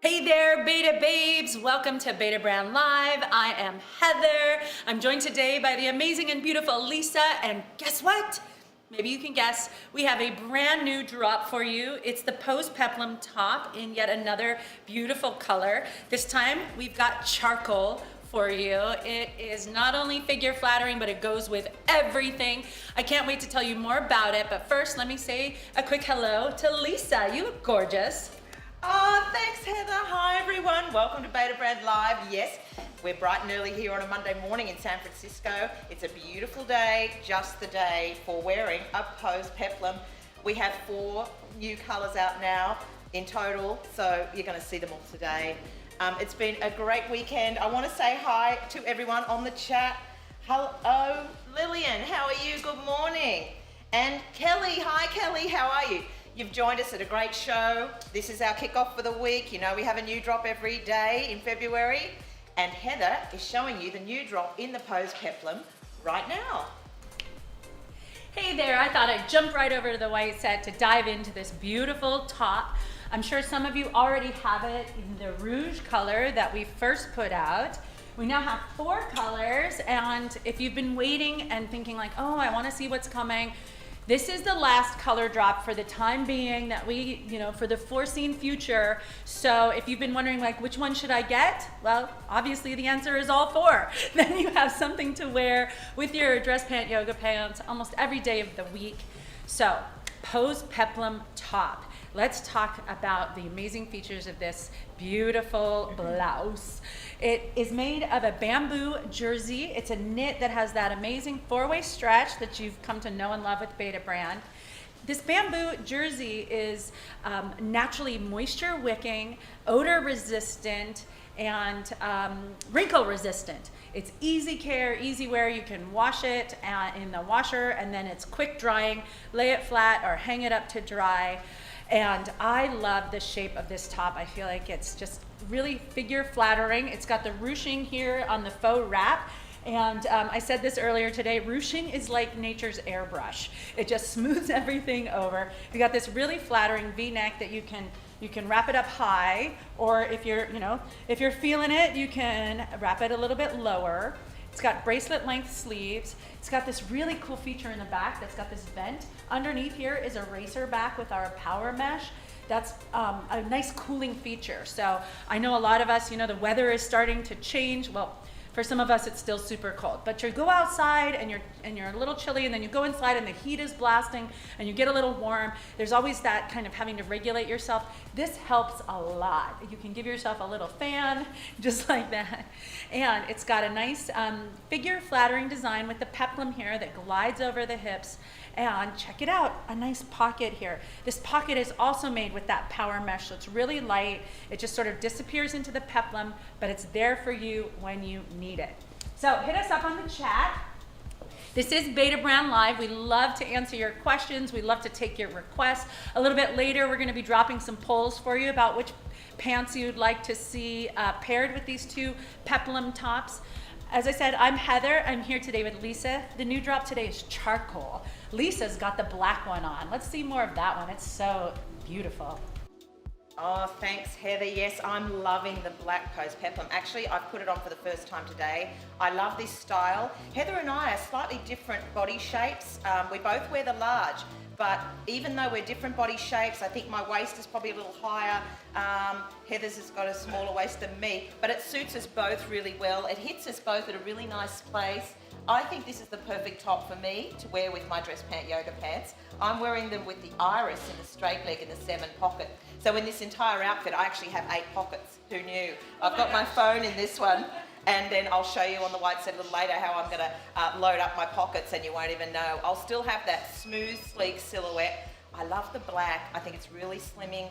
Hey there, Beta Babes! Welcome to Beta Brand Live. I am Heather. I'm joined today by the amazing and beautiful Lisa, and guess what? Maybe you can guess, we have a brand new drop for you. It's the Pose Peplum top in yet another beautiful color. This time, we've got charcoal for you. It is not only figure flattering, but it goes with everything. I can't wait to tell you more about it, but first, let me say a quick hello to Lisa. You look gorgeous. Oh, thanks Heather. Hi everyone. Welcome to Beta Brand Live. Yes, we're bright and early here on a Monday morning in San Francisco. It's a beautiful day, just the day for wearing a Pose Peplum. We have 4 new colors out now in total, so you're going to see them all today. It's been a great weekend. I want to say hi to everyone on the chat. Hello, Lillian. How are you? Good morning. And Kelly. Hi Kelly. How are you? You've joined us at a great show. This is our kickoff for the week. You know, we have a new drop every day in February. And Heather is showing you the new drop in the Pose Peplum right now. Hey there, I thought I'd jump right over to the white set to dive into this beautiful top. I'm sure some of you already have it in the rouge color that we first put out. We now have 4 colors, and if you've been waiting and thinking like, oh, I want to see what's coming, this is the last color drop for the time being that we, for the foreseen future. So if you've been wondering like, which one should I get? Well, obviously the answer is all 4. Then you have something to wear with your dress pant, yoga pants, almost every day of the week. So, Pose Peplum top. Let's talk about the amazing features of this beautiful blouse. It is made of a bamboo jersey. It's a knit that has that amazing 4-way stretch that you've come to know and love with Beta Brand. This bamboo jersey is naturally moisture wicking, odor resistant, and wrinkle resistant. It's easy care, easy wear. You can wash it in the washer, and then it's quick drying. Lay it flat or hang it up to dry. And I love the shape of this top. I feel like it's just really figure flattering. It's got the ruching here on the faux wrap. And I said this earlier today, ruching is like nature's airbrush. It just smooths everything over. You got this really flattering V-neck that you can wrap it up high, or if you're feeling it, you can wrap it a little bit lower. It's got bracelet length sleeves. It's got this really cool feature in the back that's got this vent. Underneath here is a racer back with our power mesh. That's a nice cooling feature. So I know a lot of us, the weather is starting to change. Well, for some of us, it's still super cold. But you go outside and you're a little chilly, and then you go inside and the heat is blasting and you get a little warm. There's always that kind of having to regulate yourself. This helps a lot. You can give yourself a little fan, just like that. And it's got a nice figure flattering design with the peplum here that glides over the hips. And check it out, a nice pocket here. This pocket is also made with that power mesh, so it's really light. It just sort of disappears into the peplum, but it's there for you when you need it. So hit us up on the chat. This is Beta Brand Live. We love to answer your questions. We love to take your requests. A little bit later, we're gonna be dropping some polls for you about which pants you'd like to see paired with these 2 peplum tops. As I said, I'm Heather. I'm here today with Lisa. The new drop today is charcoal. Lisa's got the black one on. Let's see more of that one. It's so beautiful. Oh, thanks Heather. Yes, I'm loving the black Pose Peplum. Actually, I've put it on for the first time today. I love this style. Heather and I are slightly different body shapes. We both wear the large, but even though we're different body shapes, I think my waist is probably a little higher. Heather's has got a smaller waist than me, but it suits us both really well. It hits us both at a really nice place. I think this is the perfect top for me to wear with my dress pant yoga pants. I'm wearing them with the iris and the straight leg and the 7 pocket. So in this entire outfit, I actually have 8 pockets. Who knew? I've got my phone in this one, and then I'll show you on the white set a little later how I'm gonna load up my pockets and you won't even know. I'll still have that smooth, sleek silhouette. I love the black. I think it's really slimming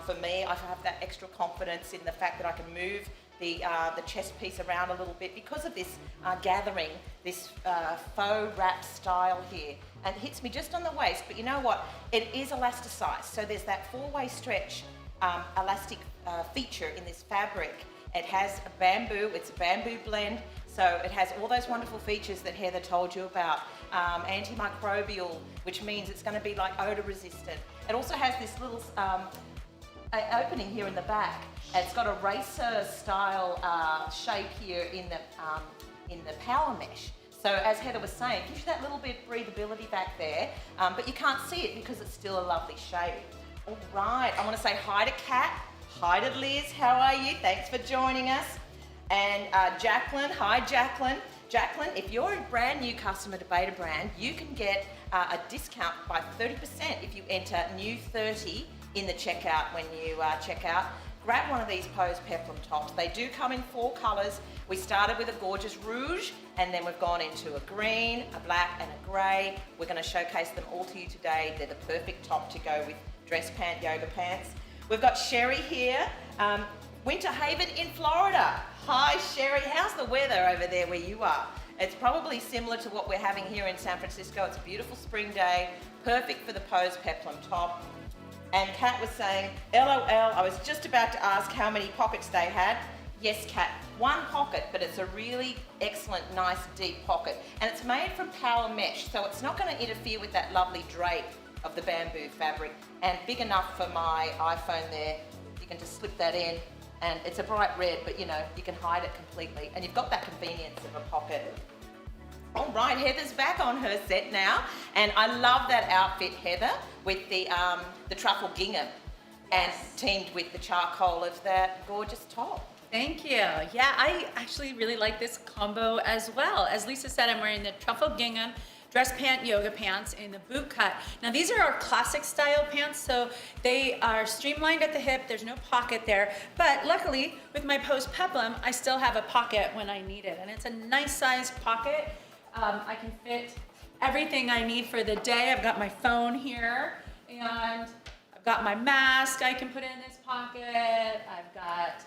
for me. I have that extra confidence in the fact that I can move the chest piece around a little bit because of this gathering, this faux wrap style here. And it hits me just on the waist, but you know what? It is elasticized. So there's that 4-way stretch elastic feature in this fabric. It has a bamboo, it's a bamboo blend. So it has all those wonderful features that Heather told you about. Antimicrobial, which means it's going to be like odor resistant. It also has this little opening here in the back. It's got a racer style shape here in the power mesh. So as Heather was saying, it gives you that little bit of breathability back there, but you can't see it because it's still a lovely shape. All right, I want to say hi to Kat, hi to Liz, how are you? Thanks for joining us. And Jacqueline, hi Jacqueline. Jacqueline, if you're a brand new customer to Beta Brand, you can get a discount by 30% if you enter new 30 in the checkout when you check out. Grab one of these Pose Peplum tops. They do come in 4 colours. We started with a gorgeous rouge, and then we've gone into a green, a black, and a grey. We're going to showcase them all to you today. They're the perfect top to go with dress pant, yoga pants. We've got Sherry here, Winter Haven in Florida. Hi Sherry, how's the weather over there where you are? It's probably similar to what we're having here in San Francisco. It's a beautiful spring day, perfect for the Pose Peplum top. And Kat was saying, LOL, I was just about to ask how many pockets they had. Yes, Kat, 1 pocket, but it's a really excellent, nice, deep pocket. And it's made from power mesh, so it's not going to interfere with that lovely drape of the bamboo fabric. And big enough for my iPhone there. You can just slip that in, and it's a bright red, but you know, you can hide it completely. And you've got that convenience of a pocket. All right, Heather's back on her set now, and I love that outfit, Heather, with the truffle gingham and teamed with the charcoal of that gorgeous top. Thank you. Yeah, I actually really like this combo as well. As Lisa said, I'm wearing the truffle gingham dress pant yoga pants in the boot cut. Now these are our classic style pants, so they are streamlined at the hip, there's no pocket there, but luckily with my Pose Peplum, I still have a pocket when I need it, and it's a nice sized pocket. I can fit everything I need for the day. I've got my phone here, and I've got my mask I can put in this pocket. I've got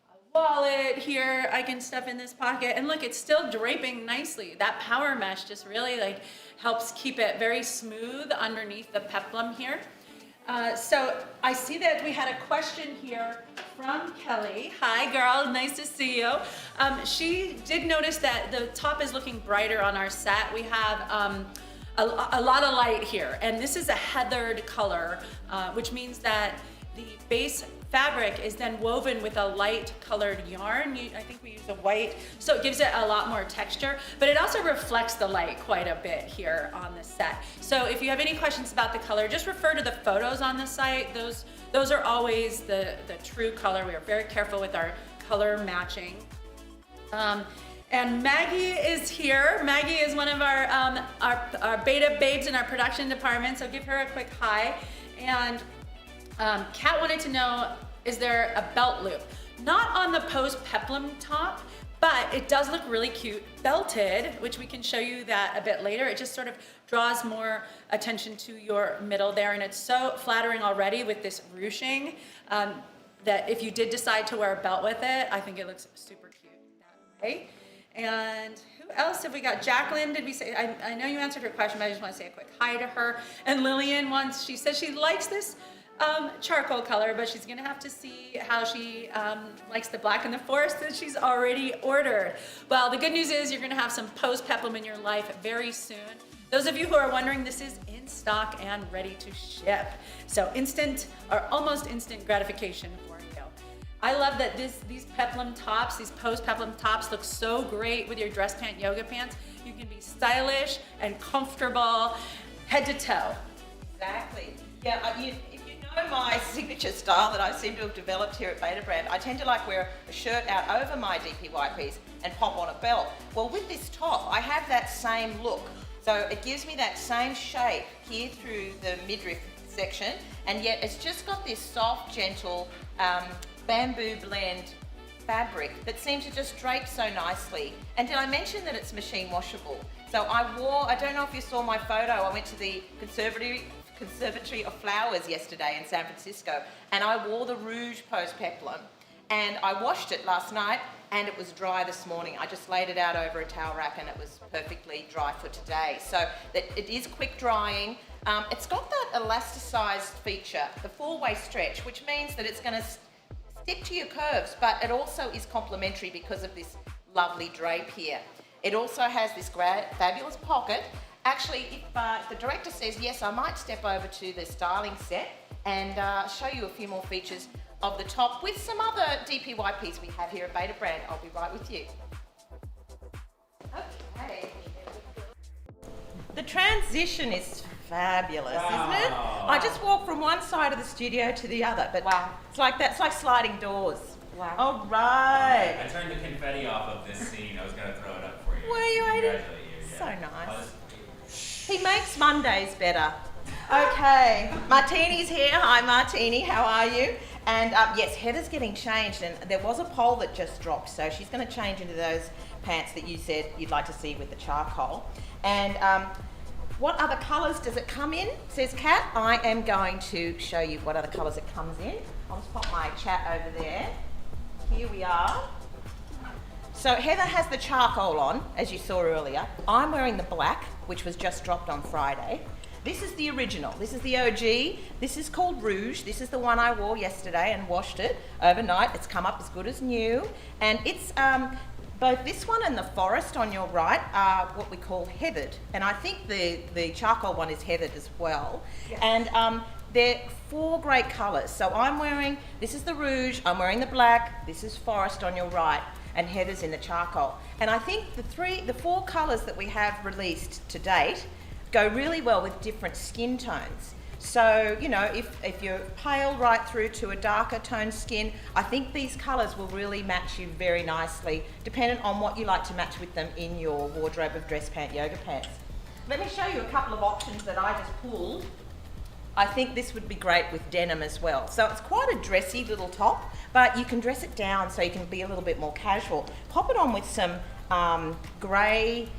a wallet here I can stuff in this pocket. And look, it's still draping nicely. That power mesh just really like helps keep it very smooth underneath the peplum here. So I see that we had a question here from Kelly. Hi girl, nice to see you. She did notice that the top is looking brighter on our set. We have a lot of light here, and this is a heathered color, which means that the base fabric is then woven with a light colored yarn. I think we use a white, so it gives it a lot more texture, but it also reflects the light quite a bit here on the set. So if you have any questions about the color, just refer to the photos on the site. Those are always the true color. We are very careful with our color matching. And Maggie is here. Maggie is one of our beta babes in our production department, so give her a quick hi. And Kat wanted to know, is there a belt loop? Not on the Pose Peplum top, but it does look really cute belted, which we can show you that a bit later. It just sort of draws more attention to your middle there, and it's so flattering already with this ruching that if you did decide to wear a belt with it, I think it looks super cute that way. And who else have we got? Jacqueline, did we say? I know you answered her question, but I just want to say a quick hi to her. And Lillian she says she likes this charcoal color, but she's gonna have to see how she likes the black in the forest that she's already ordered. Well, the good news is you're gonna have some Pose Peplum in your life very soon. Those of you who are wondering, this is in stock and ready to ship. So instant or almost instant gratification for you. I love that these Peplum tops, these Pose Peplum tops look so great with your dress pant yoga pants. You can be stylish and comfortable head to toe. Exactly. Yeah, if you know my signature style that I seem to have developed here at Beta Brand, I tend to like wear a shirt out over my DPY piece and pop on a belt. Well, with this top, I have that same look. So it gives me that same shape here through the midriff section, and yet it's just got this soft, gentle bamboo blend fabric that seems to just drape so nicely. And did I mention that it's machine washable? So I don't know if you saw my photo, I went to the Conservatory of Flowers yesterday in San Francisco, and I wore the Rouge Pose Peplum, and I washed it last night, and it was dry this morning. I just laid it out over a towel rack, and it was perfectly dry for today. So it is quick drying. It's got that elasticized feature, the 4-way stretch, which means that it's going to stick to your curves, but it also is complementary because of this lovely drape here. It also has this fabulous pocket. Actually, if the director says, yes, I might step over to the styling set, and show you a few more features of the top with some other DPYPs we have here at Beta Brand. I'll be right with you. Okay. The transition is fabulous, isn't it? I just walked from one side of the studio to the other, but it's like that. It's like sliding doors. Wow. All right. I turned the confetti off of this scene. I was going to throw it up for you. Were you, Aiden? Congratulate you. Yeah. So nice. Just... He makes Mondays better. Okay, Martini's here. Hi, Martini. How are you? And yes, Heather's getting changed, and there was a poll that just dropped, so she's going to change into those pants that you said you'd like to see with the charcoal. And what other colours does it come in? Says Kat. I am going to show you what other colours it comes in. I'll just pop my chat over there. Here we are. So Heather has the charcoal on, as you saw earlier. I'm wearing the black, which was just dropped on Friday. This is the original. This is the OG. This is called Rouge. This is the one I wore yesterday and washed it overnight. It's come up as good as new. And it's both this one and the forest on your right are what we call heathered. And I think the charcoal one is heathered as well. Yes. And they're 4 great colours. So I'm wearing, this is the Rouge, I'm wearing the black, this is forest on your right, and heather's in the charcoal. And I think the 4 colours that we have released to date go really well with different skin tones. So, you know, if you're pale right through to a darker toned skin, I think these colours will really match you very nicely, depending on what you like to match with them in your wardrobe of dress pant yoga pants. Let me show you a couple of options that I just pulled. I think this would be great with denim as well. So it's quite a dressy little top, but you can dress it down so you can be a little bit more casual. Pop it on with some grey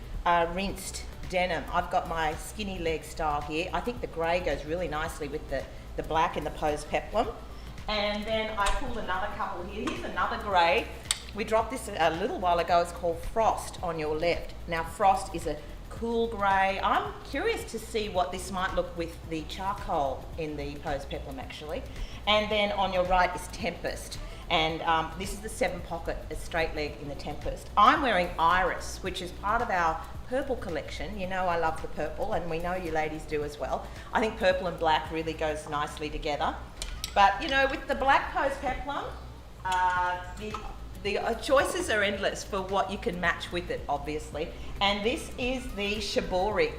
rinsed denim. I've got my skinny leg style here. I think the grey goes really nicely with the black in the Pose Peplum. And then I pulled another couple here. Here's another grey. We dropped this a little while ago. It's called Frost on your left. Now Frost is a cool grey. I'm curious to see what this might look with the charcoal in the Pose Peplum actually. And then on your right is Tempest. And this is the 7 pocket, a straight leg in the Tempest. I'm wearing Iris, which is part of our purple collection. You know I love the purple, and we know you ladies do as well. I think purple and black really goes nicely together. But you know, with the black Pose Peplum, the choices are endless for what you can match with it, obviously. And this is the Shibori.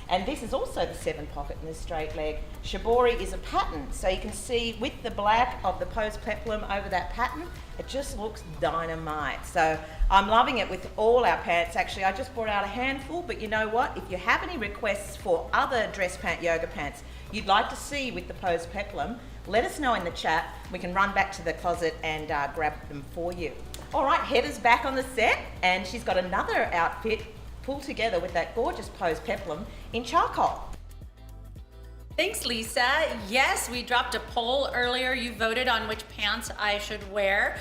And this is also the 7 pocket and the straight leg. Shibori is a pattern, so you can see with the black of the Pose Peplum over that pattern, it just looks dynamite. So I'm loving it with all our pants. Actually, I just brought out a handful, but you know what? If you have any requests for other dress pant yoga pants you'd like to see with the Pose Peplum, let us know in the chat. We can run back to the closet and grab them for you. All right, Heather's back on the set, and she's got another outfit pulled together with that gorgeous Pose Peplum in charcoal. Thanks, Lisa. Yes, we dropped a poll earlier. You voted on which pants I should wear.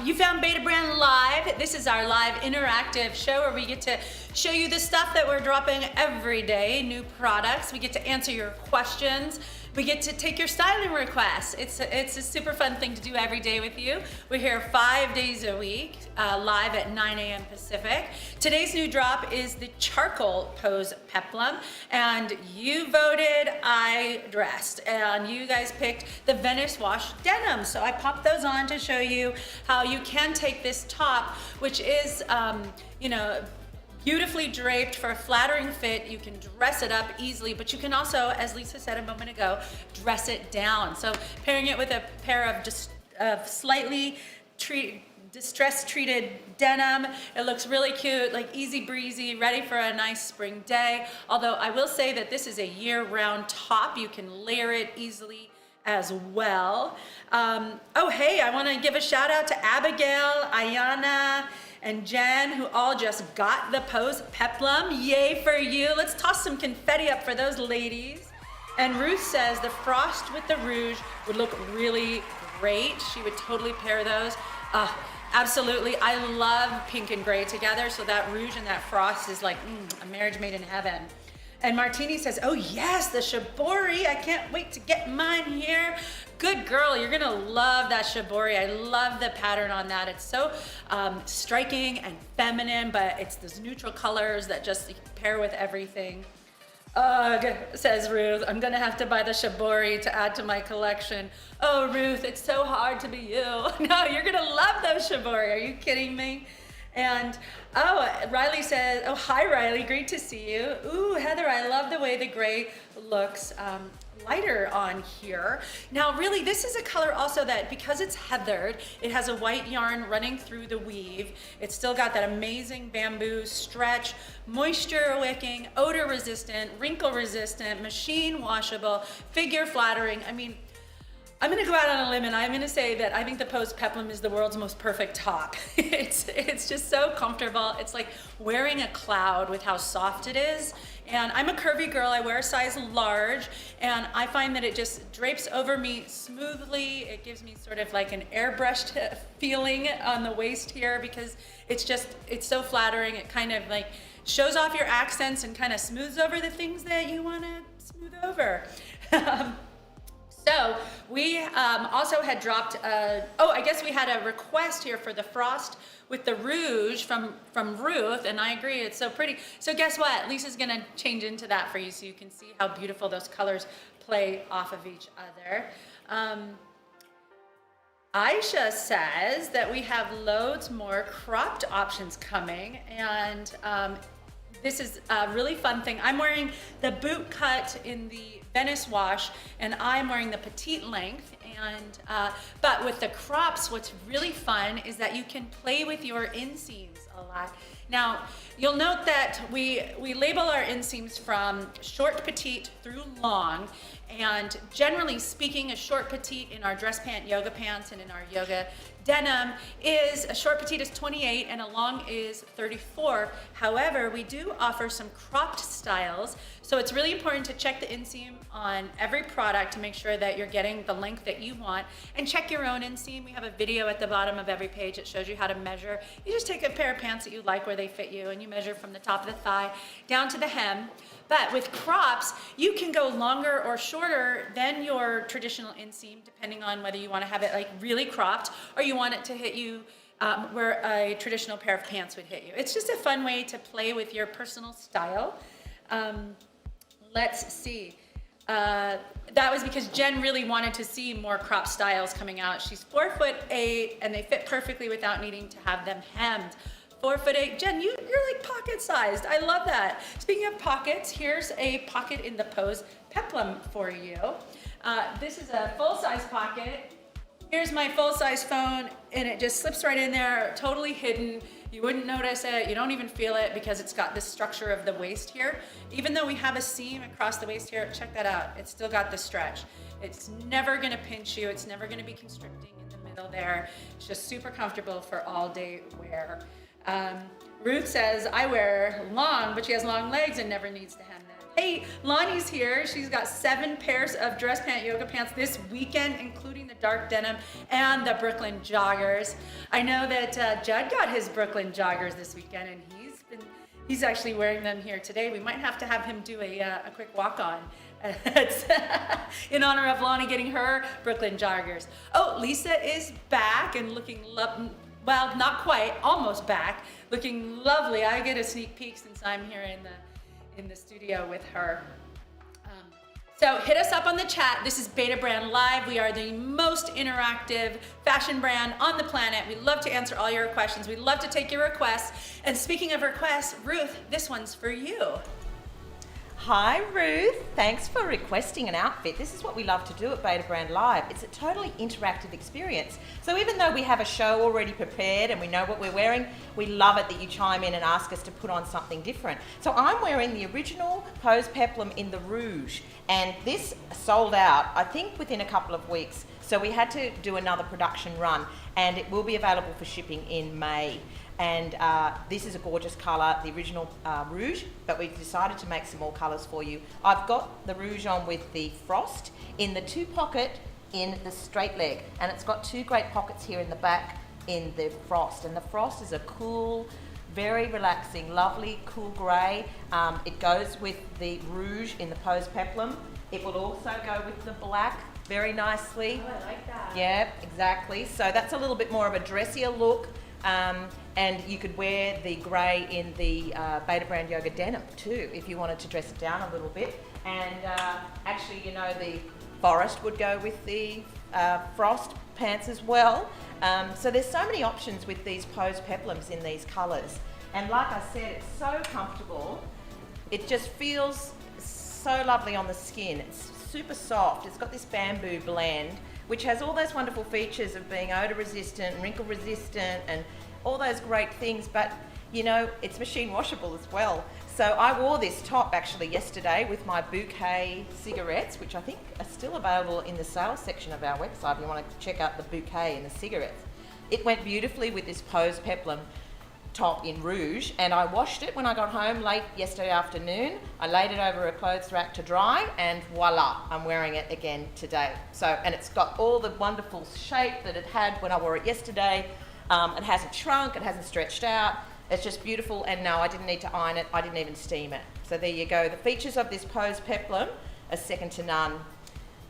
You found Beta Brand Live. This is our live interactive show where we get to show you the stuff that we're dropping every day, new products. We get to answer your questions. We get to take your styling requests. It's a super fun thing to do every day with you. We're here 5 days a week, live at 9 a.m. Pacific. Today's new drop is the Charcoal Pose Peplum, and you voted, I dressed, and you guys picked the Venice Wash denim. So I popped those on to show you how you can take this top, which is, you know, beautifully draped for a flattering fit. You can dress it up easily, but you can also, as Lisa said a moment ago, dress it down. So pairing it with a pair of slightly distress treated denim, it looks really cute, like easy breezy, ready for a nice spring day. Although I will say that this is a year-round top. You can layer it easily as well. Oh, hey, I want to give a shout out to Abigail, Ayana, and Jen, who all just got the Pose Peplum. Yay for you. Let's toss some confetti up for those ladies. And Ruth says the Frost with the Rouge would look really great. She would totally pair those. Absolutely. I love pink and gray together, so that Rouge and that Frost is like a marriage made in heaven. And Martini says, oh yes, the Shibori. I can't wait to get mine here. Good girl, you're gonna love that Shibori. I love the pattern on that. It's so striking and feminine, but it's those neutral colors that just pair with everything. Ugh, says Ruth. I'm gonna have to buy the shibori to add to my collection. Oh, Ruth, it's so hard to be you. No, you're gonna love those shibori. Are you kidding me? And Riley says, oh, hi Riley, great to see you. Ooh, Heather, I love the way the gray looks lighter on here. Now, really, this is a color also that, because it's heathered, it has a white yarn running through the weave. It's still got that amazing bamboo stretch, moisture wicking, odor resistant, wrinkle resistant, machine washable, figure flattering. I mean, I'm gonna go out on a limb and I'm gonna say that I think the Pose Peplum is the world's most perfect top. It's just so comfortable. It's like wearing a cloud with how soft it is. And I'm a curvy girl, I wear a size large, and I find that it just drapes over me smoothly. It gives me sort of like an airbrushed feeling on the waist here because it's so flattering. It kind of like shows off your accents and kind of smooths over the things that you wanna smooth over. So we also had dropped, I guess we had a request here for the frost with the rouge from Ruth, and I agree, it's so pretty. So guess what? Lisa's gonna change into that for you so you can see how beautiful those colors play off of each other. Aisha says that we have loads more cropped options coming, and this is a really fun thing. I'm wearing the boot cut in the Venice wash, and I'm wearing the petite length. And but with the crops, what's really fun is that you can play with your inseams a lot. Now, you'll note that we label our inseams from short petite through long, and generally speaking, a short petite in our dress pant yoga pants and in our yoga denim is, a short petite is 28 and a long is 34. However, we do offer some cropped styles, so it's really important to check the inseam on every product to make sure that you're getting the length that you want, and check your own inseam. We have a video at the bottom of every page that shows you how to measure. You just take a pair of pants that you like where they fit you, and you measure from the top of the thigh down to the hem. But with crops, you can go longer or shorter than your traditional inseam, depending on whether you want to have it like really cropped or you want it to hit you where a traditional pair of pants would hit you. It's just a fun way to play with your personal style. Let's see. That was because Jen really wanted to see more crop styles coming out. She's 4'8" and they fit perfectly without needing to have them hemmed. 4'8". Jen, you're like pocket sized. I love that. Speaking of pockets, here's a pocket in the Pose Peplum for you. This is a full-size pocket. Here's my full-size phone, and it just slips right in there, totally hidden. You wouldn't notice it. You don't even feel it because it's got this structure of the waist here. Even though we have a seam across the waist here, check that out. It's still got the stretch. It's never gonna pinch you. It's never gonna be constricting in the middle there. It's just super comfortable for all day wear. Ruth says, I wear long, but she has long legs and never needs to hem them. Hey, Lonnie's here. She's got 7 pairs of dress pant yoga pants this weekend, including the dark denim and the Brooklyn joggers. I know that Judd got his Brooklyn joggers this weekend, and he's actually wearing them here today. We might have to have him do a quick walk-on in honor of Lonnie getting her Brooklyn joggers. Oh, Lisa is back and looking well, not quite, almost back, looking lovely. I get a sneak peek since I'm here in the studio with her. So hit us up on the chat. This is Beta Brand Live. We are the most interactive fashion brand on the planet. We love to answer all your questions. We love to take your requests. And speaking of requests, Ruth, this one's for you. Hi Ruth, thanks for requesting an outfit. This is what we love to do at Beta Brand Live. It's a totally interactive experience. So even though we have a show already prepared and we know what we're wearing, we love it that you chime in and ask us to put on something different. So I'm wearing the original Pose Peplum in the rouge, and this sold out, I think, within a couple of weeks. So we had to do another production run, and it will be available for shipping in May. And this is a gorgeous colour, the original rouge, but we've decided to make some more colours for you. I've got the rouge on with the frost in the 2 pocket in the straight leg, and it's got 2 great pockets here in the back in the frost. And the frost is a cool, very relaxing, lovely, cool grey. It goes with the rouge in the Pose Peplum. It will also go with the black very nicely. Oh, I like that. Yeah, exactly. So that's a little bit more of a dressier look. And you could wear the grey in the Beta Brand Yoga denim too, if you wanted to dress it down a little bit. And actually, you know, the forest would go with the frost pants as well. So there's so many options with these Pose Peplums in these colours. And like I said, it's so comfortable. It just feels so lovely on the skin. It's super soft. It's got this bamboo blend, which has all those wonderful features of being odor resistant, wrinkle resistant, and all those great things. But you know, it's machine washable as well. So I wore this top actually yesterday with my bouquet cigarettes, which I think are still available in the sales section of our website if you want to check out the bouquet and the cigarettes. It went beautifully with this Pose Peplum top in rouge, and I washed it when I got home late yesterday afternoon. I laid it over a clothes rack to dry, and voila, I'm wearing it again today. So, and it's got all the wonderful shape that it had when I wore it yesterday. It hasn't shrunk, it hasn't stretched out. It's just beautiful, and no, I didn't need to iron it. I didn't even steam it. So there you go. The features of this Pose Peplum are second to none.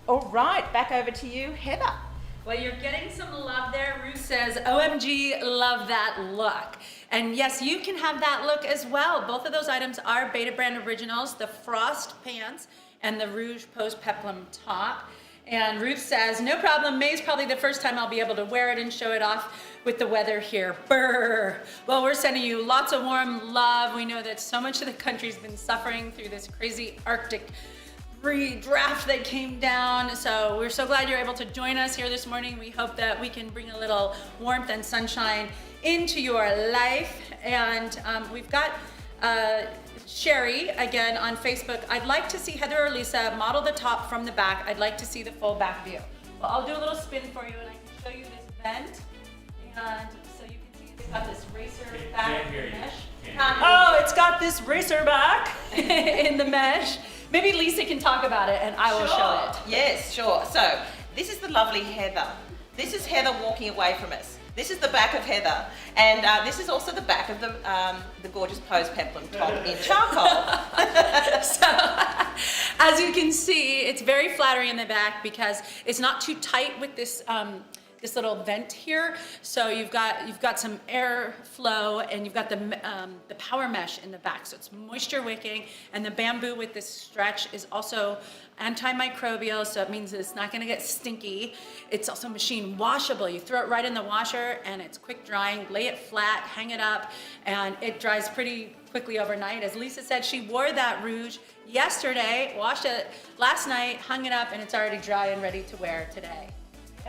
All right, back over to you, Heather. Well, you're getting some love there. Ruth says, OMG, love that look. And yes, you can have that look as well. Both of those items are Beta Brand Originals, the Frost pants and the Rouge Pose Peplum top. And Ruth says, no problem, May's probably the first time I'll be able to wear it and show it off with the weather here. Brr. Well, we're sending you lots of warm love. We know that so much of the country's been suffering through this crazy Arctic draft that came down. So we're so glad you're able to join us here this morning. We hope that we can bring a little warmth and sunshine into your life. And we've got Sherry again on Facebook. I'd like to see Heather or Lisa model the top from the back. I'd like to see the full back view. Well, I'll do a little spin for you and I can show you this vent. And so you can see it's got this racer back mesh. Oh, it's got this racer back in the mesh. Maybe Lisa can talk about it and I will show it. Yes, sure. So this is the lovely Heather. This is Heather walking away from us. This is the back of Heather. And this is also the back of the gorgeous Pose Peplum top in charcoal. So, as you can see, it's very flattering in the back because it's not too tight with this this little vent here. So you've got some air flow, and you've got the power mesh in the back. So it's moisture wicking, and the bamboo with this stretch is also antimicrobial, so it means it's not gonna get stinky. It's also machine washable. You throw it right in the washer and it's quick drying, lay it flat, hang it up, and it dries pretty quickly overnight. As Lisa said, she wore that rouge yesterday, washed it last night, hung it up, and it's already dry and ready to wear today.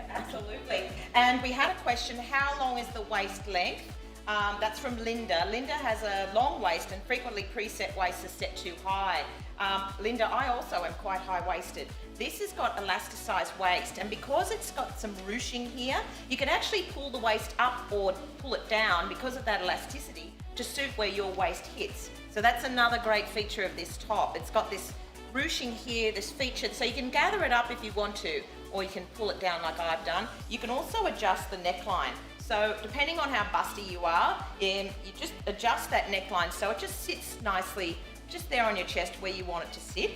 Absolutely. And we had a question, how long is the waist length? That's from Linda. Linda has a long waist and frequently preset waists are set too high. Linda, I also am quite high-waisted. This has got elasticized waist, and because it's got some ruching here, you can actually pull the waist up or pull it down because of that elasticity to suit where your waist hits. So that's another great feature of this top. It's got this ruching here, this feature, so you can gather it up if you want to, or you can pull it down like I've done. You can also adjust the neckline. So depending on how busty you are, you just adjust that neckline so it just sits nicely just there on your chest where you want it to sit.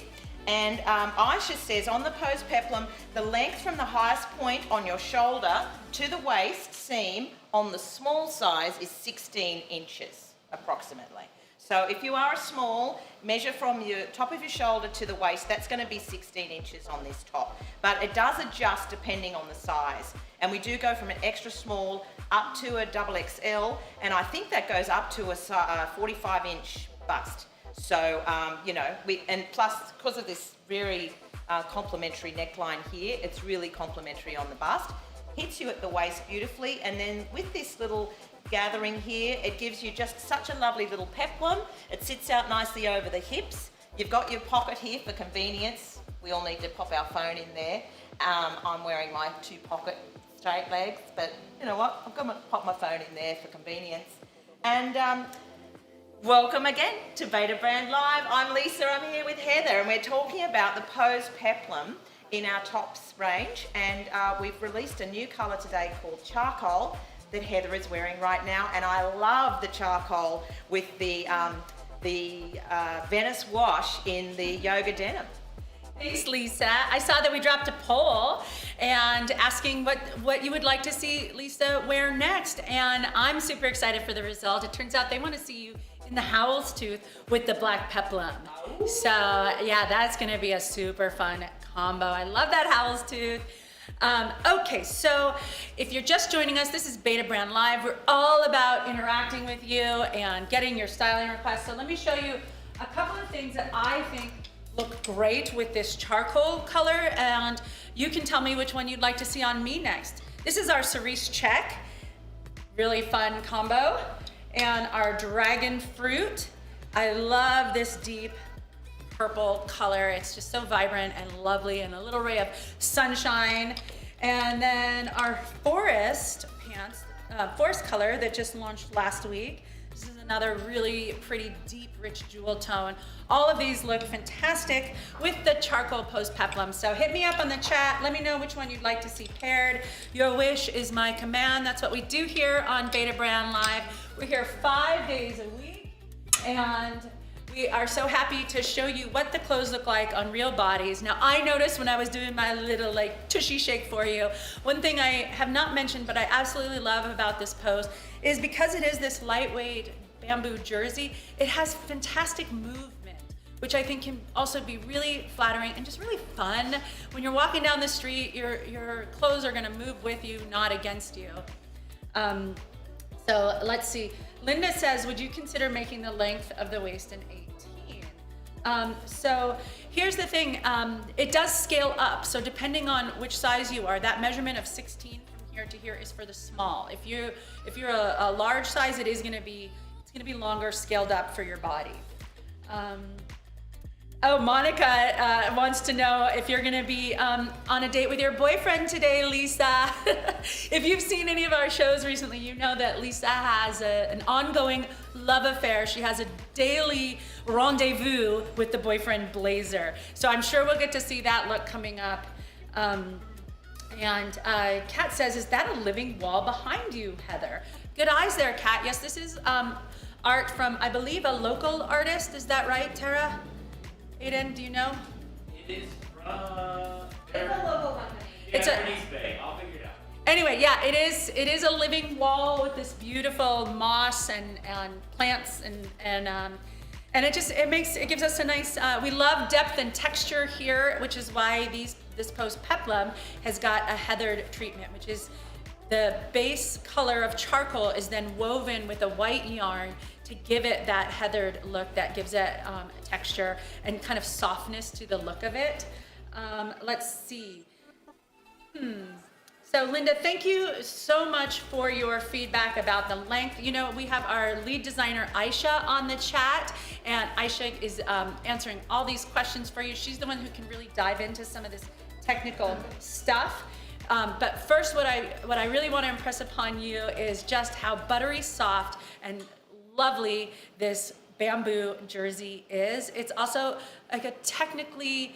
And Aisha says on the Pose Peplum, the length from the highest point on your shoulder to the waist seam on the small size is 16 inches approximately. So if you are a small, measure from your top of your shoulder to the waist, that's going to be 16 inches on this top. But it does adjust depending on the size. And we do go from an extra small up to a double XL, and I think that goes up to a 45-inch bust. So, you know, and plus, because of this very complementary neckline here, it's really complementary on the bust. Hits you at the waist beautifully, and then with this little gathering here, it gives you just such a lovely little peplum. It sits out nicely over the hips. You've got your pocket here for convenience. We all need to pop our phone in there. I'm wearing my 2-pocket straight legs, but you know what? I'm gonna pop my phone in there for convenience. And welcome again to Beta Brand Live. I'm Lisa, I'm here with Heather, and we're talking about the Pose Peplum in our tops range. And we've released a new colour today called Charcoal that Heather is wearing right now. And I love the charcoal with the Venice wash in the yoga denim. Thanks, Lisa. I saw that we dropped a poll and asking what you would like to see Lisa wear next. And I'm super excited for the result. It turns out they want to see you in the houndstooth with the black peplum. So yeah, that's going to be a super fun combo. I love that houndstooth. Okay, so if you're just joining us, this is Beta Brand Live. We're all about interacting with you and getting your styling requests. So let me show you a couple of things that I think look great with this charcoal color, and you can tell me which one you'd like to see on me next. This is our cerise check, really fun combo, and our dragon fruit. I love this deep purple color. It's just so vibrant and lovely, and a little ray of sunshine. And then our forest pants, forest color that just launched last week. This is another really pretty deep, rich jewel tone. All of these look fantastic with the charcoal post peplum. So hit me up on the chat. Let me know which one you'd like to see paired. Your wish is my command. That's what we do here on Beta Brand Live. We're here 5 days a week, and we are so happy to show you what the clothes look like on real bodies. Now, I noticed when I was doing my little tushy shake for you, one thing I have not mentioned but I absolutely love about this pose is because it is this lightweight bamboo jersey, it has fantastic movement, which I think can also be really flattering and just really fun. When you're walking down the street, your clothes are gonna move with you, not against you. So let's see. Linda says, would you consider making the length of the waist an 18? So here's the thing, it does scale up. So depending on which size you are, that measurement of 16 from here to here is for the small. If you're a large size, it's gonna be longer, scaled up for your body. Oh, Monica wants to know if you're gonna be on a date with your boyfriend today, Lisa. If you've seen any of our shows recently, you know that Lisa has an ongoing love affair. She has a daily rendezvous with the boyfriend Blazer. So I'm sure we'll get to see that look coming up. And Kat says, is that a living wall behind you, Heather? Good eyes there, Kat. Yes, this is art from, I believe, a local artist. Is that right, Tara? Aiden, do you know? It is from... It's a local company. Yeah, It's from East Bay. I'll figure it out. Anyway, yeah, it is a living wall with this beautiful moss and plants and it gives us a nice. We love depth and texture here, which is why this post peplum has got a heathered treatment, which is the base color of charcoal is then woven with a white yarn to give it that heathered look that gives it texture and kind of softness to the look of it. Let's see. So Linda, thank you so much for your feedback about the length. You know, we have our lead designer, Aisha, on the chat, and Aisha is answering all these questions for you. She's the one who can really dive into some of this technical stuff. But first, what I really want to impress upon you is just how buttery soft and lovely this bamboo jersey is. It's also like a technically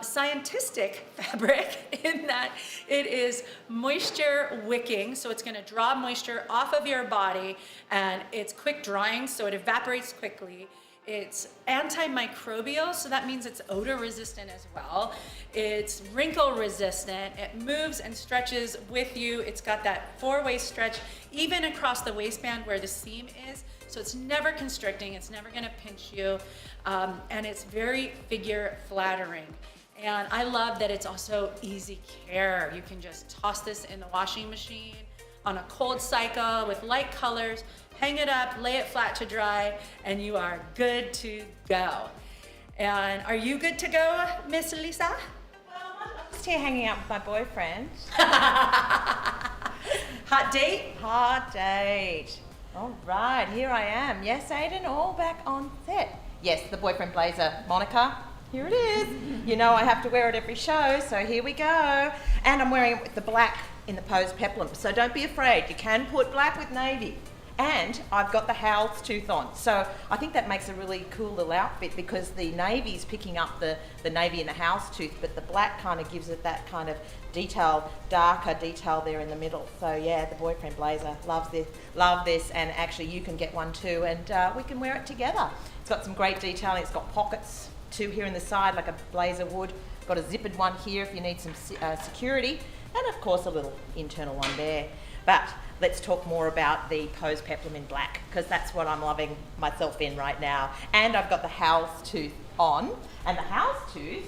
scientific fabric in that it is moisture wicking, so it's going to draw moisture off of your body, and it's quick drying, so it evaporates quickly. It's antimicrobial, so that means it's odor resistant as well. It's wrinkle resistant. It moves and stretches with you. It's got that four-way stretch even across the waistband where the seam is, so it's never constricting. It's never gonna pinch you, and it's very figure flattering. And I love that it's also easy care. You can just toss this in the washing machine on a cold cycle with light colors, hang it up, lay it flat to dry, and you are good to go. And are you good to go, Miss Lisa? Well, I'm just here hanging out with my boyfriend. Hot date? Hot date. All right, here I am. Yes, Aiden, all back on set. Yes, the boyfriend blazer, Monica. Here it is. You know I have to wear it every show, so here we go. And I'm wearing it with the black in the pose peplum, so don't be afraid. You can put black with navy. And I've got the houndstooth on. So I think that makes a really cool little outfit because the navy's picking up the navy and the houndstooth, but the black kind of gives it that kind of detail, darker detail there in the middle. So yeah, the boyfriend blazer, love this, and actually you can get one too, and we can wear it together. It's got some great detailing. It's got pockets too here in the side like a blazer would. got a zippered one here if you need some security, and of course a little internal one there. But let's talk more about the Pose Peplum in black, because that's what I'm loving myself in right now. And I've got the houndstooth on, and the houndstooth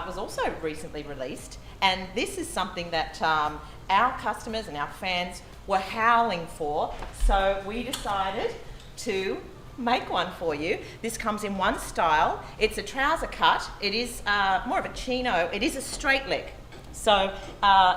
was also recently released, and this is something that our customers and our fans were howling for, so we decided to make one for you. This comes in one style. It's a trouser cut. It is more of a chino. It is a straight leg. So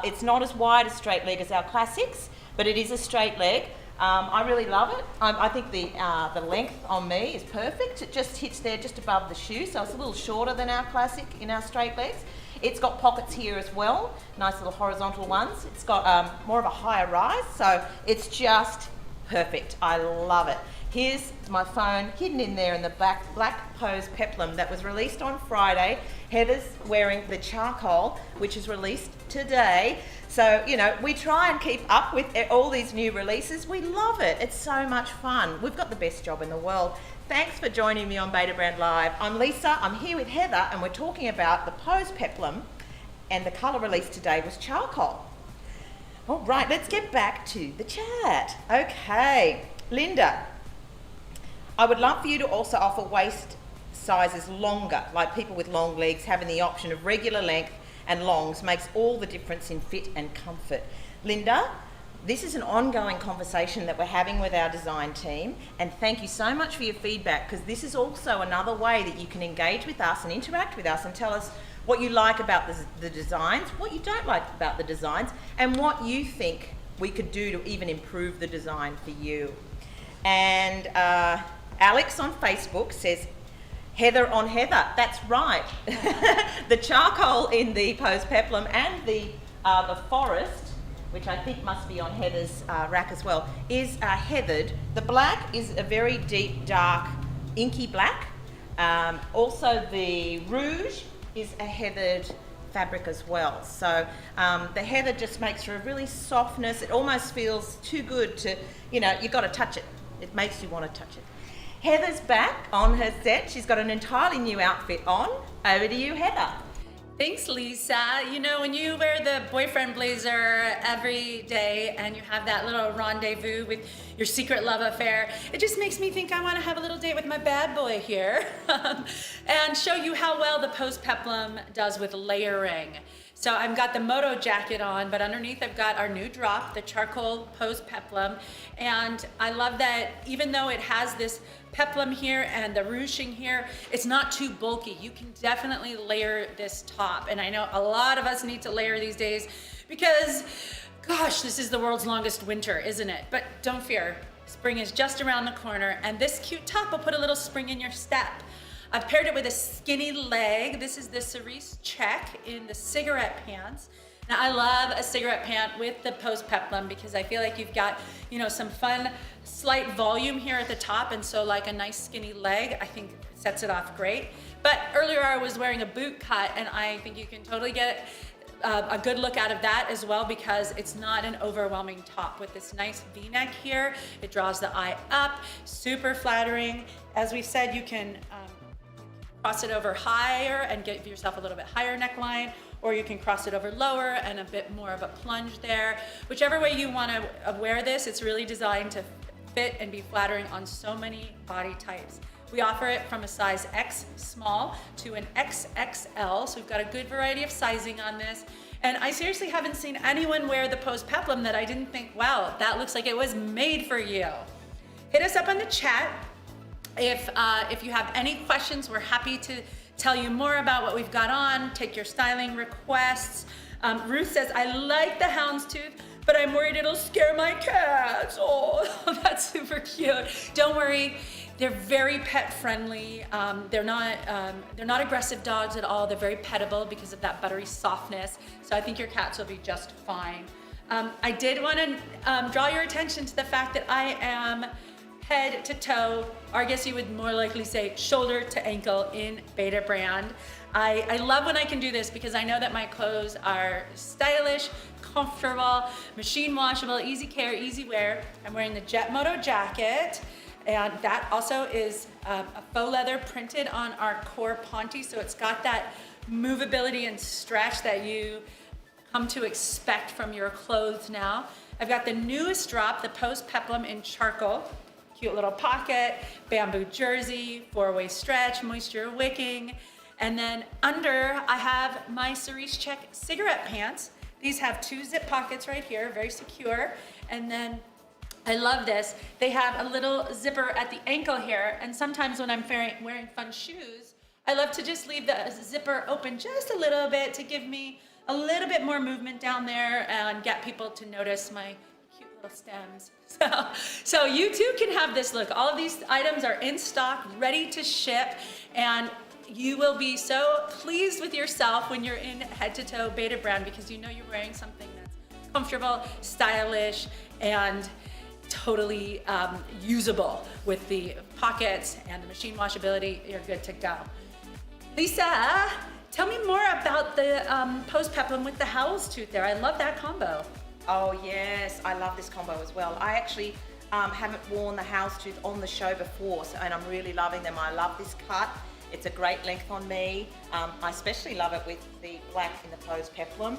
it's not as wide a straight leg as our classics, but it is a straight leg. I really love it. I think the length on me is perfect. It just hits there just above the shoe, so it's a little shorter than our classic in our straight legs. It's got pockets here as well, nice little horizontal ones. It's got more of a higher rise, so it's just perfect. I love it. Here's my phone hidden in there in the black Pose Peplum that was released on Friday. Heather's wearing the charcoal, which is released today. So, you know, we try and keep up with all these new releases. We love it. It's so much fun. We've got the best job in the world. Thanks for joining me on Beta Brand Live. I'm Lisa. I'm here with Heather, and we're talking about the Pose Peplum, and the colour released today was charcoal. All right, let's get back to the chat. Okay, Linda, I would love for you to also offer waist sizes longer, like people with long legs having the option of regular length and longs makes all the difference in fit and comfort. Linda, this is an ongoing conversation that we're having with our design team, and thank you so much for your feedback, because this is also another way that you can engage with us and interact with us and tell us what you like about the designs, what you don't like about the designs, and what you think we could do to even improve the design for you. And Alex on Facebook says, Heather on Heather. That's right. The charcoal in the Pose Peplum and the forest, which I think must be on Heather's rack as well, is heathered. The black is a very deep, dark, inky black. Also the rouge is a heathered fabric as well. So the heather just makes for a really softness. It almost feels too good to, you know, you've got to touch it. It makes you want to touch it. Heather's back on her set. She's got an entirely new outfit on. Over to you, Heather. Thanks, Lisa. You know, when you wear the boyfriend blazer every day and you have that little rendezvous with your secret love affair, it just makes me think I want to have a little date with my bad boy here and show you how well the Pose Peplum does with layering. So I've got the moto jacket on, but underneath I've got our new drop, the charcoal Pose Peplum. And I love that even though it has this peplum here and the ruching here, it's not too bulky. You can definitely layer this top. And I know a lot of us need to layer these days because, gosh, this is the world's longest winter, isn't it? But don't fear, spring is just around the corner, and this cute top will put a little spring in your step. I've paired it with a skinny leg. This is the cerise check in the cigarette pants. Now I love a cigarette pant with the Pose Peplum because I feel like you've got, you know, some fun, slight volume here at the top, and so like a nice skinny leg, I think sets it off great. But earlier I was wearing a boot cut, and I think you can totally get a good look out of that as well, because it's not an overwhelming top with this nice V-neck here. It draws the eye up, super flattering. As we said, you can cross it over higher and give yourself a little bit higher neckline, or you can cross it over lower and a bit more of a plunge there. Whichever way you want to wear this, it's really designed to fit and be flattering on so many body types. We offer it from a size X small to an XXL, so we've got a good variety of sizing on this. And I seriously haven't seen anyone wear the Pose Peplum that I didn't think, wow, that looks like it was made for you. Hit us up on the chat. If you have any questions, we're happy to tell you more about what we've got on, take your styling requests. Ruth says, I like the houndstooth, but I'm worried it'll scare my cats. Oh, that's super cute. Don't worry, they're very pet friendly. They're not aggressive dogs at all. They're very pettable because of that buttery softness. So I think your cats will be just fine. I did want to draw your attention to the fact that I am head to toe, or I guess you would more likely say shoulder to ankle in Beta Brand. I love when I can do this because I know that my clothes are stylish, comfortable, machine washable, easy care, easy wear. I'm wearing the Jet Moto jacket, and that also is a faux leather printed on our core ponte, so it's got that movability and stretch that you come to expect from your clothes now. I've got the newest drop, the Post Peplum in charcoal. Cute little pocket, bamboo jersey, 4-way stretch, moisture wicking. And then under, I have my Cerise Check cigarette pants. These have 2 zip pockets right here, very secure. And then I love this. They have a little zipper at the ankle here. And sometimes when I'm wearing fun shoes, I love to just leave the zipper open just a little bit to give me a little bit more movement down there and get people to notice my cute little stems. So you too can have this look. All of these items are in stock, ready to ship, and you will be so pleased with yourself when you're in head-to-toe Beta brand because you know you're wearing something that's comfortable, stylish, and totally usable with the pockets and the machine washability. You're good to go. Lisa, tell me more about the Post Peplum with the houndstooth there. I love that combo. Oh yes, I love this combo as well. I actually haven't worn the houndstooth on the show before, and I'm really loving them. I love this cut. It's a great length on me. I especially love it with the black in the Post Peplum.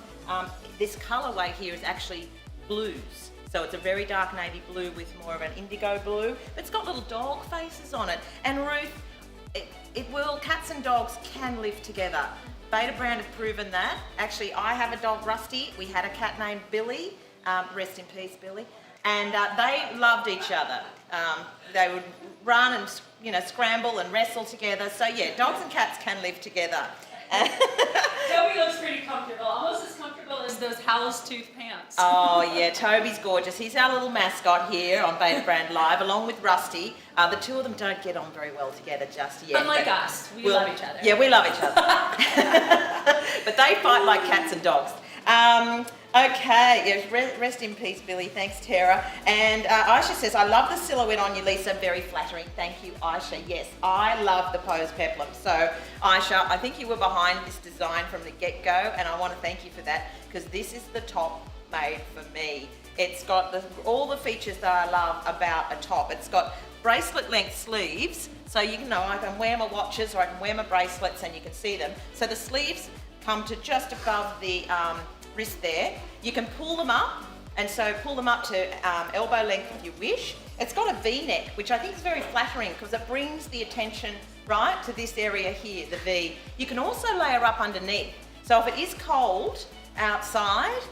This colorway here is actually blues. So it's a very dark navy blue with more of an indigo blue. It's got little dog faces on it. And Ruth, cats and dogs can live together. Beta brand have proven that. Actually, I have a dog, Rusty. We had a cat named Billy. Rest in peace, Billy. And they loved each other. They would run and scramble and wrestle together. So yeah, dogs and cats can live together. Toby looks pretty comfortable, almost as comfortable as those houndstooth pants. Oh yeah, Toby's gorgeous. He's our little mascot here on Beta Brand Live, along with Rusty. The two of them don't get on very well together just yet. Unlike us, we love each other. Yeah, we love each other. But they fight like cats and dogs. Okay, yes, rest in peace, Billy. Thanks, Tara. And Aisha says, I love the silhouette on you, Lisa. Very flattering. Thank you, Aisha. Yes, I love the Post Peplum. So, Aisha, I think you were behind this design from the get-go, and I want to thank you for that, because this is the top made for me. It's got all the features that I love about a top. It's got bracelet-length sleeves, so I can wear my watches or I can wear my bracelets and you can see them. So the sleeves come to just above the wrist there. You can pull them up, and so pull them up to elbow length if you wish. It's got a V-neck, which I think is very flattering because it brings the attention right to this area here, the V. You can also layer up underneath. So if it is cold outside,